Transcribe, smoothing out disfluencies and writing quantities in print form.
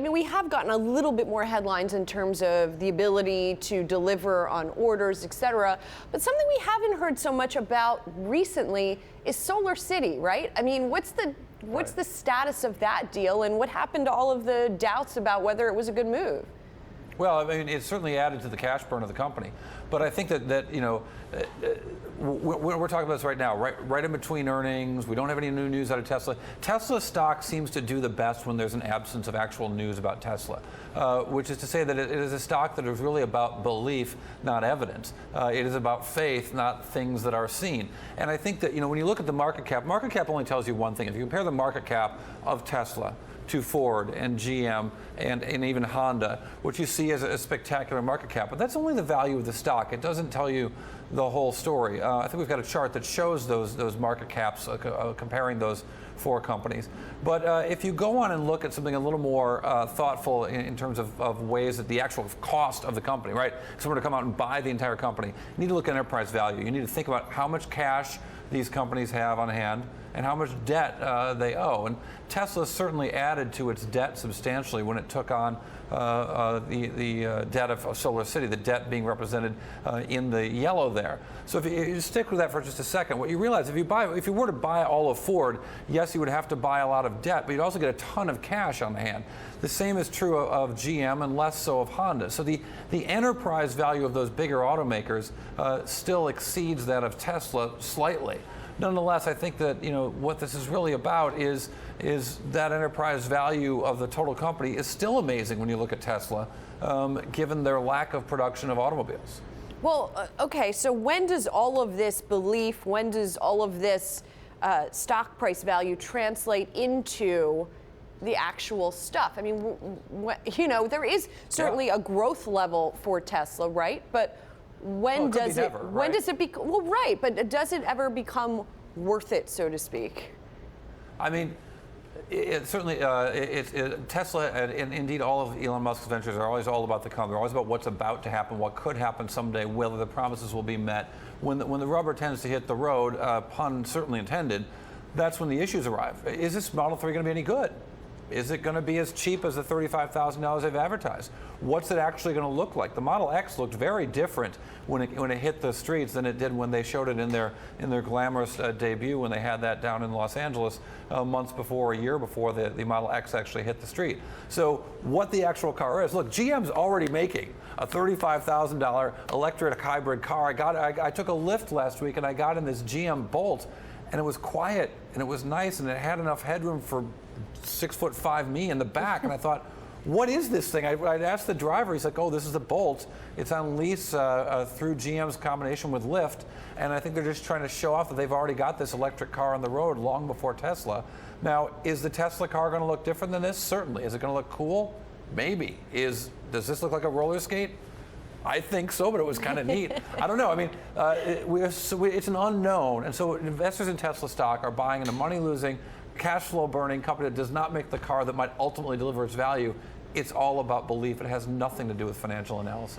I mean, we have gotten a little bit more headlines in terms of the ability to deliver on orders, et cetera. But something we haven't heard so much about recently is SolarCity, right? I mean, what's the status of that deal, and what happened to all of the doubts about whether it was a good move? Well, I mean, it certainly added to the cash burn of the company. But I think that you know, we're talking about this right now, right in between earnings. We don't have any new news out of Tesla. Tesla stock seems to do the best when there's an absence of actual news about Tesla, which is to say that it is a stock that is really about belief, not evidence. It is about faith, not things that are seen. And I think that, you know, when you look at the market cap only tells you one thing. If you compare the market cap of Tesla to Ford and GM and even Honda, which you see as a spectacular market cap. But that's only the value of the stock. It doesn't tell you the whole story. I think we've got a chart that shows those market caps, comparing those four companies. But if you go on and look at something a little more thoughtful in terms of ways that the actual cost of the company, right? If someone to come out and buy the entire company, you need to look at enterprise value. You need to think about how much cash these companies have on hand and how much debt they owe. And Tesla certainly added to its debt substantially when it took on the debt of SolarCity, the debt being represented in the yellow there. So if you stick with that for just a second, what you realize, if you were to buy all of Ford, yes, you would have to buy a lot of debt, but you'd also get a ton of cash on hand. The same is true of GM and less so of Honda. So the enterprise value of those bigger automakers still exceeds that of Tesla slightly. Nonetheless, I think that, you know, what this is really about is that enterprise value of the total company is still amazing when you look at Tesla, given their lack of production of automobiles. Well, okay, so when does all of this belief, when does all of this stock price value translate into the actual stuff? I mean, you know, there is certainly a growth level for Tesla, right? But when does it? Never, when does it become? Well, right, but does it ever become worth it, so to speak? I mean, it certainly Tesla and indeed all of Elon Musk's ventures are always all about the come. They're always about what's about to happen, what could happen someday, whether the promises will be met. When the rubber tends to hit the road, pun certainly intended, that's when the issues arrive. Is this Model 3 going to be any good? Is it going to be as cheap as the $35,000 they've advertised? What's it actually going to look like? The Model X looked very different when it hit the streets than it did when they showed it in their glamorous debut when they had that down in Los Angeles months before, a year before the Model X actually hit the street. So what the actual car is, look, GM's already making a $35,000 electric hybrid car. I took a lift last week and I got in this GM Bolt, and it was quiet and it was nice and it had enough headroom for 6'5" me in the back, and I thought, what is this thing? I'd asked the driver. He's like, oh, this is the Bolt. It's on lease through GM's combination with Lyft, and I think they're just trying to show off that they've already got this electric car on the road long before Tesla. Now, is the Tesla car going to look different than this? Certainly. Is it going to look cool? Maybe. Does this look like a roller skate? I think so, but it was kind of neat. I don't know. I mean, it's an unknown, and so investors in Tesla stock are buying in a money-losing, cash flow burning company that does not make the car that might ultimately deliver its value. It's all about belief. It has nothing to do with financial analysis.